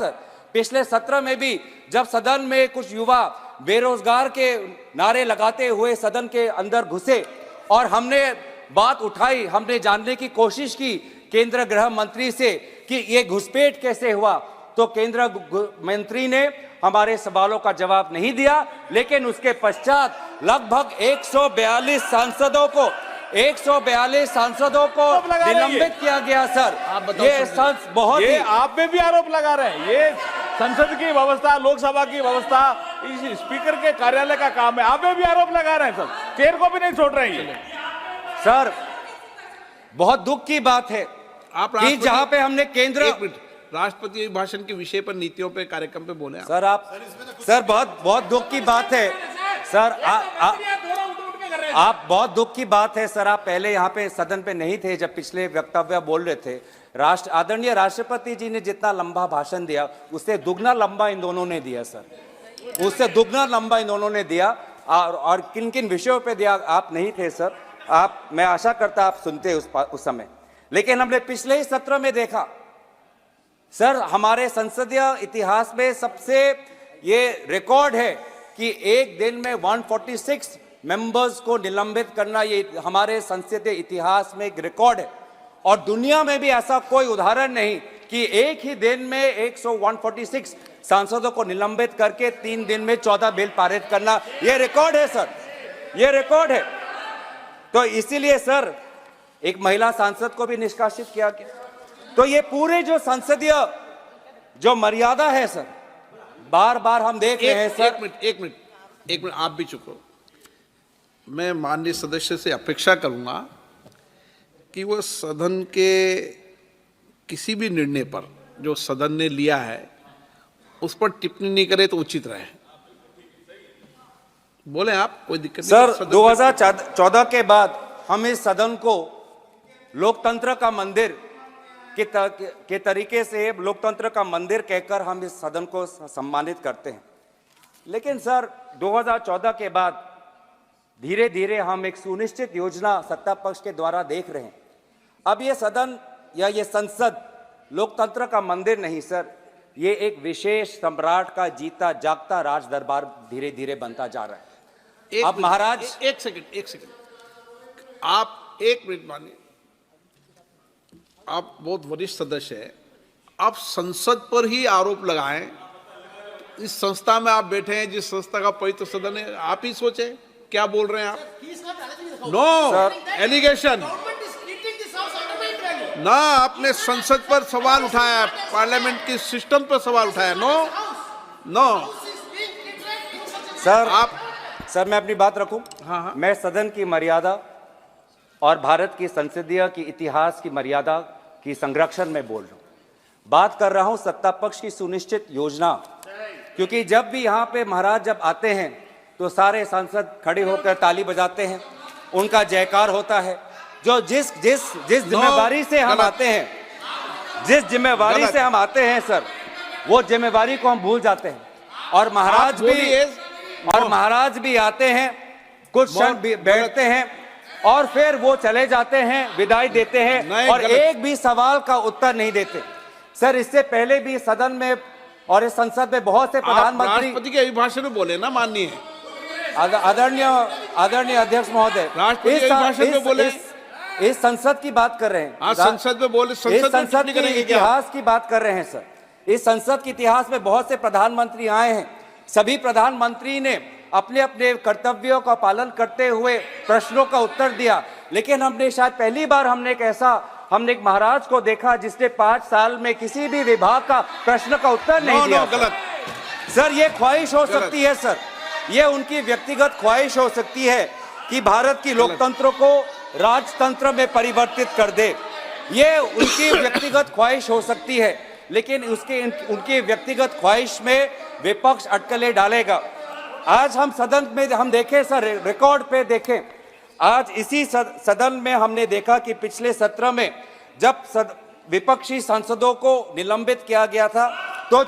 पिछले सत्र में भी जब सदन में कुछ युवा बेरोजगार के नारे लगाते हुए सदन के अंदर घुसे और हमने बात उठाई, हमने जानने की कोशिश की केंद्र गृह मंत्री से कि ये घुसपैठ कैसे हुआ, तो केंद्र मंत्री ने हमारे सवालों का जवाब नहीं दिया। लेकिन उसके पश्चात लगभग 142 सांसदों को निलंबित किया गया। सर ये आप में भी आरोप लगा रहे हैं। ये संसद की व्यवस्था, लोकसभा की व्यवस्था, इस स्पीकर के कार्यालय का काम है। आप में भी आरोप लगा रहे हैं सर, केर को भी नहीं छोड़ रहे हैं। सर बहुत दुख की बात है कि जहां पे हमने केंद्र राष्ट्रपति भाषण के विषय पर, नीतियों पे, कार्यक्रम पे बोले सर बहुत दुख की बात है सर। आप बहुत दुख की बात है सर, आप पहले यहाँ पे सदन पे नहीं थे जब पिछले वक्तव्य बोल रहे थे। आदरणीय राष्ट्रपति जी ने जितना लंबा भाषण दिया उससे दुगना लंबा इन दोनों ने दिया सर, उससे दुगना लंबा इन दोनों ने दिया। और किन किन विषयों पे दिया आप नहीं थे सर, मैं आशा करता आप सुनते उस समय। लेकिन हमने पिछले ही सत्र में देखा सर, हमारे संसदीय इतिहास में सबसे ये रिकॉर्ड है कि एक दिन में 146 मेंबर्स को निलंबित करना, ये हमारे संसदीय इतिहास में एक रिकॉर्ड है। और दुनिया में भी ऐसा कोई उदाहरण नहीं कि एक ही दिन में 146 सांसदों को निलंबित करके 3 दिन में 14 बिल पारित करना, ये रिकॉर्ड है सर, ये रिकॉर्ड है। तो इसीलिए सर एक महिला सांसद को भी निष्कासित किया गया। तो ये पूरे जो संसदीय जो मर्यादा है सर, बार बार हम देख रहे हैं सर। एक मिनट आप भी चुप रहो। मैं माननीय सदस्य से अपेक्षा करूंगा कि वो सदन के किसी भी निर्णय पर जो सदन ने लिया है उस पर टिप्पणी नहीं करे तो उचित रहे। बोले आप, कोई दिक्कत नहीं सर। 2014 के बाद हम इस सदन को लोकतंत्र का मंदिर के तरीके से लोकतंत्र का मंदिर कहकर हम इस सदन को सम्मानित करते हैं। लेकिन सर 2014 के बाद धीरे धीरे हम एक सुनिश्चित योजना सत्ता पक्ष के द्वारा देख रहे हैं। अब ये सदन या ये संसद लोकतंत्र का मंदिर नहीं सर, ये एक विशेष सम्राट का जीता जागता राज दरबार धीरे धीरे बनता जा रहा है। अब महाराज एक सेकंड आप 1 मिनट मानिए। आप बहुत वरिष्ठ सदस्य हैं, आप संसद पर ही आरोप लगाएं। इस संस्था में आप बैठे हैं, जिस संस्था का पवित्र सदन है, आप ही सोचें क्या बोल रहे हैं आप। नो एलिगेशन ना, आपने संसद पर सवाल उठाया, पार्लियामेंट की सिस्टम पर सवाल उठाया। नो सर मैं अपनी बात रखूं। हाँ। मैं सदन की मर्यादा और भारत की संसदीय की इतिहास की मर्यादा की संरक्षण में बोल रहा हूं। बात कर रहा हूं सत्ता पक्ष की सुनिश्चित योजना, क्योंकि जब भी यहां पे महाराज जब आते हैं तो सारे सांसद खड़े होकर ताली बजाते हैं, उनका जयकार होता है। जो जिस जिम्मेवारी से हम आते हैं, जिस जिम्मेवारी से हम आते हैं सर, वो जिम्मेवारी को हम भूल जाते हैं। और महाराज भी आते हैं, कुछ क्षण बैठते हैं और फिर वो चले जाते हैं, विदाई देते हैं और एक भी सवाल का उत्तर नहीं देते। सर इससे पहले भी सदन में और इस संसद में बहुत से प्रधानमंत्री राष्ट्रपति के अभिभाषण में बोले ना, माननीय आदरणीय अध्यक्ष महोदय, इस संसद की बात कर रहे हैं। संसद में बोले, संसद के इतिहास की बात कर रहे हैं सर। इस संसद के इतिहास में बहुत से प्रधानमंत्री आए हैं, सभी प्रधानमंत्री ने अपने अपने कर्तव्यों का पालन करते हुए प्रश्नों का उत्तर दिया। लेकिन हमने शायद पहली बार हमने एक महाराज को देखा जिसने 5 साल में किसी भी विभाग का प्रश्न का उत्तर नहीं दिया। गलत सर, ये ख्वाहिश हो सकती है सर, ये उनकी व्यक्तिगत ख्वाहिश हो सकती है कि भारत की लोकतंत्र को राजतंत्र में परिवर्तित कर दे, ये उनकी व्यक्तिगत ख्वाहिश हो सकती है। लेकिन उनकी व्यक्तिगत ख्वाहिश में विपक्ष अटकलें डालेगा। आज हम सदन में हम देखें सर, रिकॉर्ड पे देखें, आज इसी सदन में हमने देखा कि पिछले सत्र में जब विपक्षी सांसदों को निलंबित किया गया था तो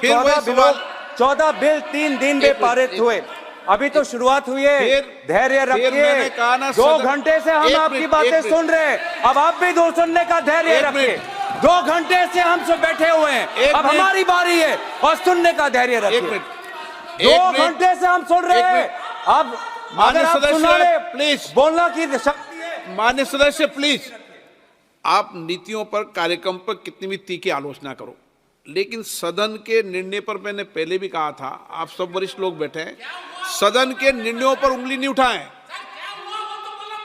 14 बिल 3 दिन में पारित हुए। अभी तो शुरुआत हुई है, धैर्य रखिए। 2 घंटे से हम आपकी बातें सुन रहे हैं, अब आप भी दूर सुनने का धैर्य रखिए। 2 घंटे से हम सब बैठे हुए हैं, एक अब मिनट। हमारी बारी है और सुनने का धैर्य एक रखिए। मिनट 2 घंटे से हम सुन रहे एक हैं, मिनट। अब माननीय अगर आप सदस्य, सुना रहे, प्लीज। बोलना की शक्ति है। माननीय सदस्य प्लीज, आप नीतियों पर, कार्यक्रम पर कितनी भी तीखी आलोचना करो, लेकिन सदन के निर्णय पर मैंने पहले भी कहा था, आप सब वरिष्ठ लोग बैठे हैं, सदन के निर्णयों पर उंगली नहीं उठाएं।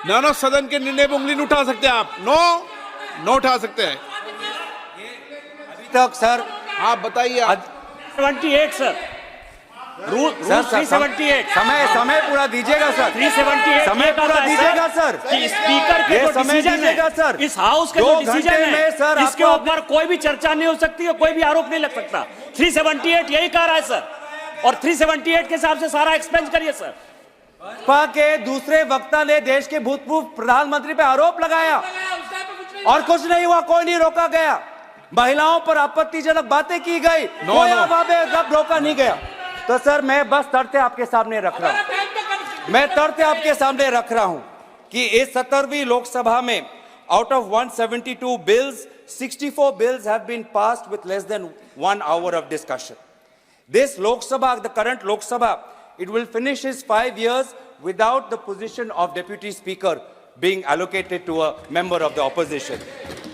ना सदन के निर्णय पर उंगली नहीं उठा सकते आप, नो उठा सकते हैं। अभी तक सर आप बताइए। आप 78 सर, रूल सर 378 समय पूरा दीजिएगा सर, 378 समय पूरा दीजिएगा सर, कि स्पीकर के ये जो समय डिसीजन दीजिएगा सर। है, इस हाउस के 2 जो घंटे डिसीजन में है, सर इसके आपको- ऊपर कोई भी चर्चा नहीं हो सकती है, कोई भी आरोप नहीं लग सकता। 378 यही कह रहा है सर, और 378 के हिसाब से सारा एक्सपेंस करिए सर। भाजपा के दूसरे वक्ता ने देश के भूतपूर्व प्रधानमंत्री पे आरोप लगाया और कुछ नहीं हुआ, कोई नहीं रोका गया। महिलाओं पर आपत्तिजनक बातें की गई, कोई अब रोका नहीं गया। तो सर मैं बस तथ्य आपके सामने रख रहा हूं, मैं तथ्य आपके सामने रख रहा हूं कि इस 17वीं लोकसभा में out of 172 bills 64 bills have been passed with less than 1 hour of discussion. This Lok Sabha, the current Lok Sabha, it will finish its 5 years without the position of Deputy Speaker being allocated to a member of the opposition.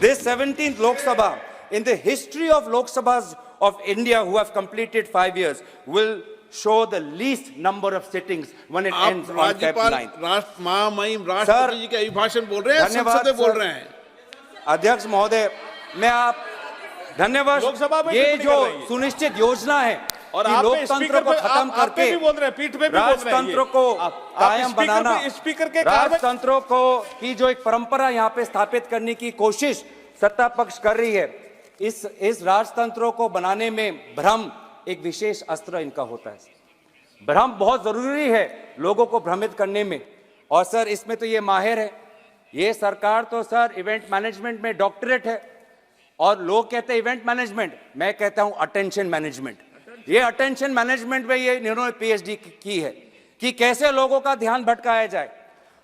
This 17th Lok Sabha, in the history of Lok Sabhas of India who have completed 5 years, will show the least number of sittings when it आप ends on Feb राज्यपाल, 9th. राष्ट्र महामहिम राष्ट्रपति जी के अभिभाषण बोल रहे हैं, धन्यवाद संसद से बोल सर। रहे हैं। अध्यक्ष महोदय, मैं आप धन्यवाद। लोकसभा में ये टिप्पणी जो कर रही है। सुनिश्चित योजना है और कि आप लोकतंत्र स्पीकर को पे- खत्म आप पे करके भी बोल रहे हैं, पीठ पे भी बोल रहे हैं ये। राजतंत्र को आप कायम स्पीकर बनाना, पे- स्पीकर के कार्य- राजतंत्र को की जो एक परंपरा यहाँ पे स्थापित करने की कोशिश सत्ता पक्ष कर रही है, इस राजतंत्र को बनाने में भ्रम एक विशेष अस्त्र इनका होता है। भ्रम बहुत जरूरी है लोगों को भ्रमित करने में, और सर इसमें तो ये माहिर है। ये सरकार तो सर इवेंट मैनेजमेंट में डॉक्टरेट है, और लोग कहते हैं इवेंट मैनेजमेंट, मैं कहता हूं अटेंशन मैनेजमेंट। ये अटेंशन मैनेजमेंट में ये इन्होंने पीएचडी की है कि कैसे लोगों का ध्यान भटकाया जाए।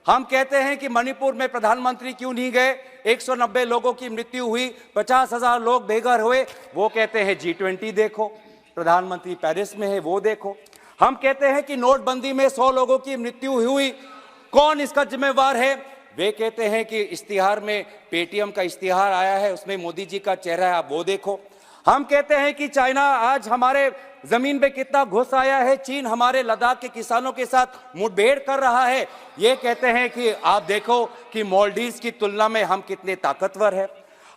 हम कहते हैं कि मणिपुर में प्रधानमंत्री क्यों नहीं गए, 190 लोगों की मृत्यु हुई, 50,000 लोग बेघर हुए, वो कहते हैं G20 देखो, प्रधानमंत्री पेरिस में है वो देखो। हम कहते हैं कि नोटबंदी में 100 लोगों की मृत्यु हुई, कौन इसका जिम्मेवार है, वे कहते हैं कि इश्तिहार में पेटीएम का इश्तिहार आया है, उसमें मोदी जी का चेहरा है, आप वो देखो। हम कहते हैं कि चाइना आज हमारे जमीन पे कितना घुस आया है, चीन हमारे लद्दाख के किसानों के साथ मुठभेड़ कर रहा है, ये कहते हैं कि आप देखो कि मालदीव्स की तुलना में हम कितने ताकतवर हैं।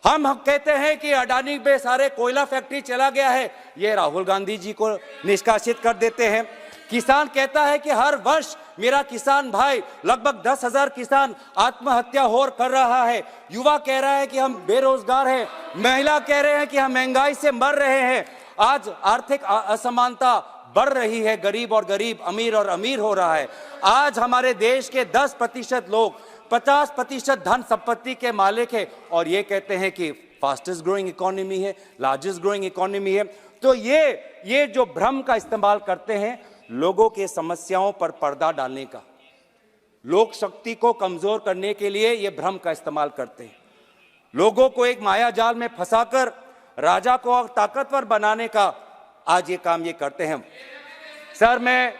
हम कहते हैं कि अडानी पे सारे कोयला फैक्ट्री चला गया है, ये राहुल गांधी जी को निष्कासित कर देते हैं। किसान कहता है कि हर वर्ष मेरा किसान भाई लगभग 10,000 किसान आत्महत्या हो कर रहा है। युवा कह रहा है कि हम बेरोजगार हैं, महिला कह रहे हैं कि हम महंगाई से मर रहे हैं। आज आर्थिक असमानता बढ़ रही है, गरीब और गरीब, अमीर और अमीर हो रहा है। आज हमारे देश के 10% लोग 50% धन संपत्ति के मालिक है, और ये कहते हैं कि फास्टेस्ट ग्रोइंग इकोनॉमी है, लार्जेस्ट ग्रोइंग इकोनॉमी है। तो ये जो भ्रम का इस्तेमाल करते हैं लोगों के समस्याओं पर पर्दा डालने का, लोक शक्ति को कमजोर करने के लिए ये भ्रम का इस्तेमाल करते हैं, लोगों को एक माया जाल में फंसाकर राजा को ताकतवर बनाने का आज ये काम ये करते हैं। सर मैं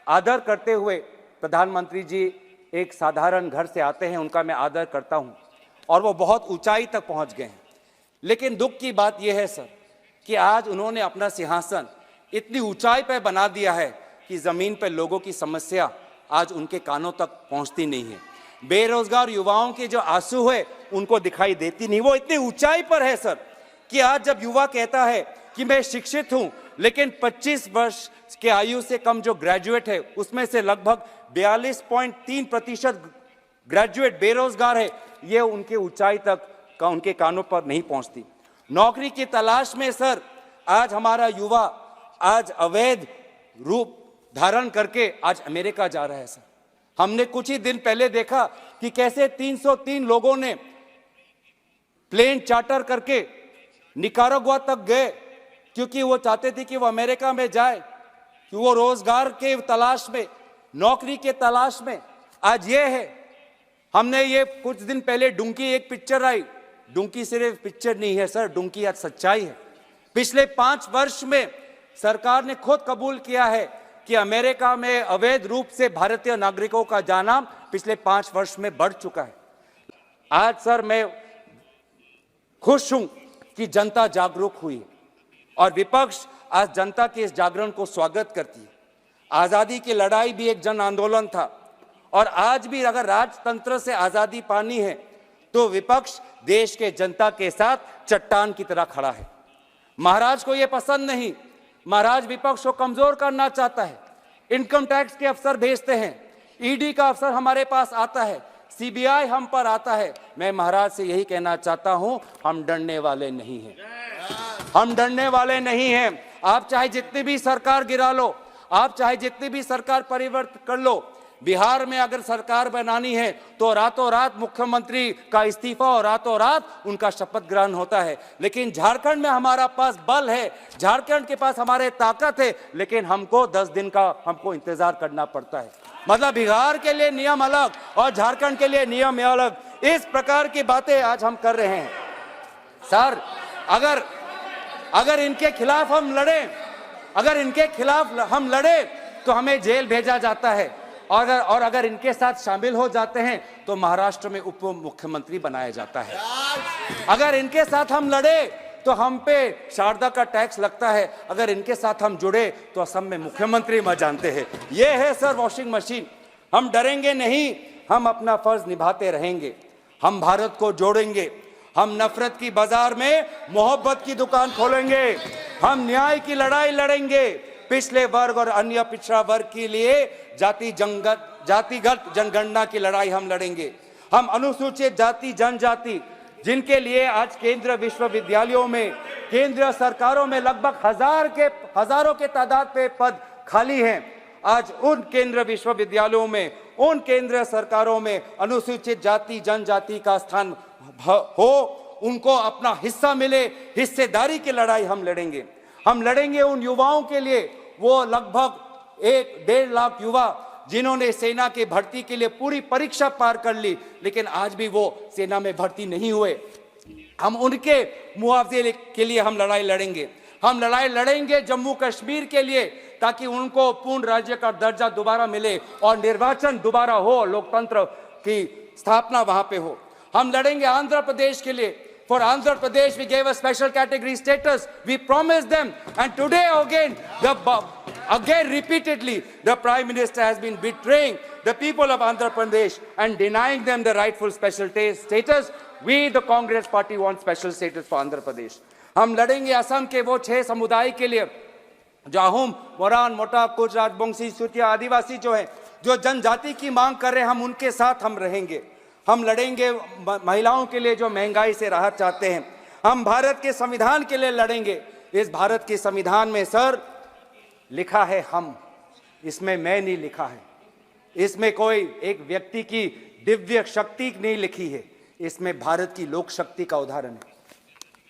आदर करते हुए, प्रधानमंत्री जी एक साधारण घर से आते हैं, उनका मैं आदर करता हूं, और वो बहुत ऊंचाई तक पहुंच गए हैं। लेकिन दुख की बात यह है सर कि आज उन्होंने अपना सिंहासन इतनी ऊंचाई पर बना दिया है कि जमीन पर लोगों की समस्या आज उनके कानों तक पहुंचती नहीं है। बेरोजगार युवाओं के जो आंसू है उनको दिखाई देती नहीं। वो इतनी ऊंचाई पर है सर कि आज जब युवा कहता है कि मैं शिक्षित हूं, लेकिन 25 वर्ष के आयु से कम जो ग्रेजुएट है उसमें से लगभग 42.3% ग्रेजुएट बेरोजगार है, ये उनके ऊंचाई तक का उनके कानों पर नहीं पहुंचती। नौकरी की तलाश में सर आज हमारा युवा आज अवैध रूप धारण करके आज अमेरिका जा रहा है सर। हमने कुछ ही दिन पहले देखा कि कैसे 303 लोगों ने प्लेन चार्टर करके निकारागुआ तक गए, क्योंकि वो चाहते थे कि वो अमेरिका में जाए, कि वो रोजगार के तलाश में, नौकरी के तलाश में। आज ये है, हमने ये कुछ दिन पहले डुंकी एक पिक्चर आई, डुंकी सिर्फ पिक्चर नहीं है सर, डुंकी आज सच्चाई है। पिछले 5 वर्ष में सरकार ने खुद कबूल किया है कि अमेरिका में अवैध रूप से भारतीय नागरिकों का जाना पिछले 5 वर्ष में बढ़ चुका है। आज सर मैं खुश हूं कि जनता जागरूक हुई है और विपक्ष आज जनता के इस जागरण को स्वागत करती है। आजादी की लड़ाई भी एक जन आंदोलन था और आज भी अगर राजतंत्र से आजादी पानी है तो विपक्ष देश के जनता के साथ चट्टान की तरह खड़ा है। महाराज को यह पसंद नहीं, महाराज विपक्ष को कमजोर करना चाहता है। इनकम टैक्स के अफसर भेजते हैं, ईडी का अफसर हमारे पास आता है, सीबीआई हम पर आता है। मैं महाराज से यही कहना चाहता हूं, हम डरने वाले नहीं हैं, हम डरने वाले नहीं हैं। आप चाहे जितनी भी सरकार गिरा लो, आप चाहे जितनी भी सरकार परिवर्तन कर लो, बिहार में अगर सरकार बनानी है तो रातों रात मुख्यमंत्री का इस्तीफा और रातों रात उनका शपथ ग्रहण होता है। लेकिन झारखंड में हमारा पास बल है, झारखंड के पास हमारे ताकत है, लेकिन हमको 10 दिन का हमको इंतजार करना पड़ता है। मतलब बिहार के लिए नियम अलग और झारखंड के लिए नियम अलग। इस प्रकार की बातें आज हम कर रहे हैं। सर अगर इनके खिलाफ हम लड़े, अगर इनके खिलाफ हम लड़े तो हमें जेल भेजा जाता है और अगर इनके साथ शामिल हो जाते हैं तो महाराष्ट्र में उप मुख्यमंत्री बनाया जाता है। अगर इनके साथ हम लड़े तो हम पे शारदा का टैक्स लगता है, अगर इनके साथ हम जुड़े तो असम में मुख्यमंत्री मर जानते हैं। ये है सर वॉशिंग मशीन। हम डरेंगे नहीं, हम अपना फर्ज निभाते रहेंगे। हम भारत को जोड़ेंगे, हम नफरत की बाजार में मोहब्बत की दुकान खोलेंगे, हम न्याय की लड़ाई लड़ेंगे, पिछले वर्ग और अन्य पिछड़ा वर्ग के लिए जातिगत जनगणना की लड़ाई हम लड़ेंगे। हम अनुसूचित जाति जनजाति जिनके लिए आज केंद्रीय विश्वविद्यालयों में, केंद्रीय सरकारों में लगभग हजारों के तादाद पे पद खाली हैं, आज उन केंद्रीय विश्वविद्यालयों में, उन केंद्रीय सरकारों में अनुसूचित जाति जनजाति का स्थान हो, उनको अपना हिस्सा मिले, हिस्सेदारी की लड़ाई हम लड़ेंगे। हम लड़ेंगे उन युवाओं के लिए, वो लगभग 1-1.5 लाख युवा जिन्होंने सेना के भर्ती के लिए पूरी परीक्षा पार कर ली, लेकिन आज भी वो सेना में भर्ती नहीं हुए। हम उनके मुआवजे के लिए हम लड़ाई लड़ेंगे। हम लड़ाई लड़ेंगे जम्मू कश्मीर के लिए, ताकि उनको पूर्ण राज्य का दर्जा दोबारा मिले और निर्वाचन दोबारा हो, लोकतंत्र की स्थापना वहां पे हो। हम लड़ेंगे आंध्र प्रदेश के लिए। For Andhra Pradesh, we gave a special category status. We promised them, and today again repeatedly, the Prime Minister has been betraying the people of Andhra Pradesh and denying them the rightful special status. We, the Congress Party, want special status for Andhra Pradesh. हम लड़ेंगे असम के वो 6 समुदाय के लिए, जाहुम, मोरान, मोटा, कुच, राजबंशी, सूतिया, आदिवासी जो है, जो जनजाति की मांग कर रहे हैं, हम उनके साथ हम रहेंगे। हम लड़ेंगे महिलाओं के लिए जो महंगाई से राहत चाहते हैं। हम भारत के संविधान के लिए लड़ेंगे। इस भारत के संविधान में सर लिखा है हम, इसमें मैं नहीं लिखा है, इसमें कोई एक व्यक्ति की दिव्य शक्ति नहीं लिखी है, इसमें भारत की लोक शक्ति का उदाहरण है।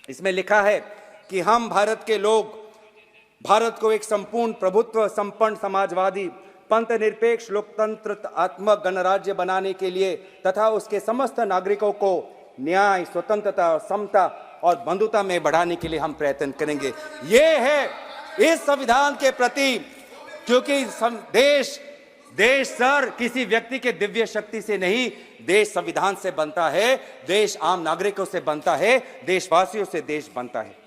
इसमें लिखा है कि हम भारत के लोग भारत को एक संपूर्ण प्रभुत्व संपन्न समाजवादी पंथ निरपेक्ष लोकतंत्रात्मक गणराज्य बनाने के लिए तथा उसके समस्त नागरिकों को न्याय, स्वतंत्रता और समता और बंधुता में बढ़ाने के लिए हम प्रयत्न करेंगे। ये है इस संविधान के प्रति, क्योंकि देश सर किसी व्यक्ति के दिव्य शक्ति से नहीं, देश संविधान से बनता है, देश आम नागरिकों से बनता है, देशवासियों से देश बनता है।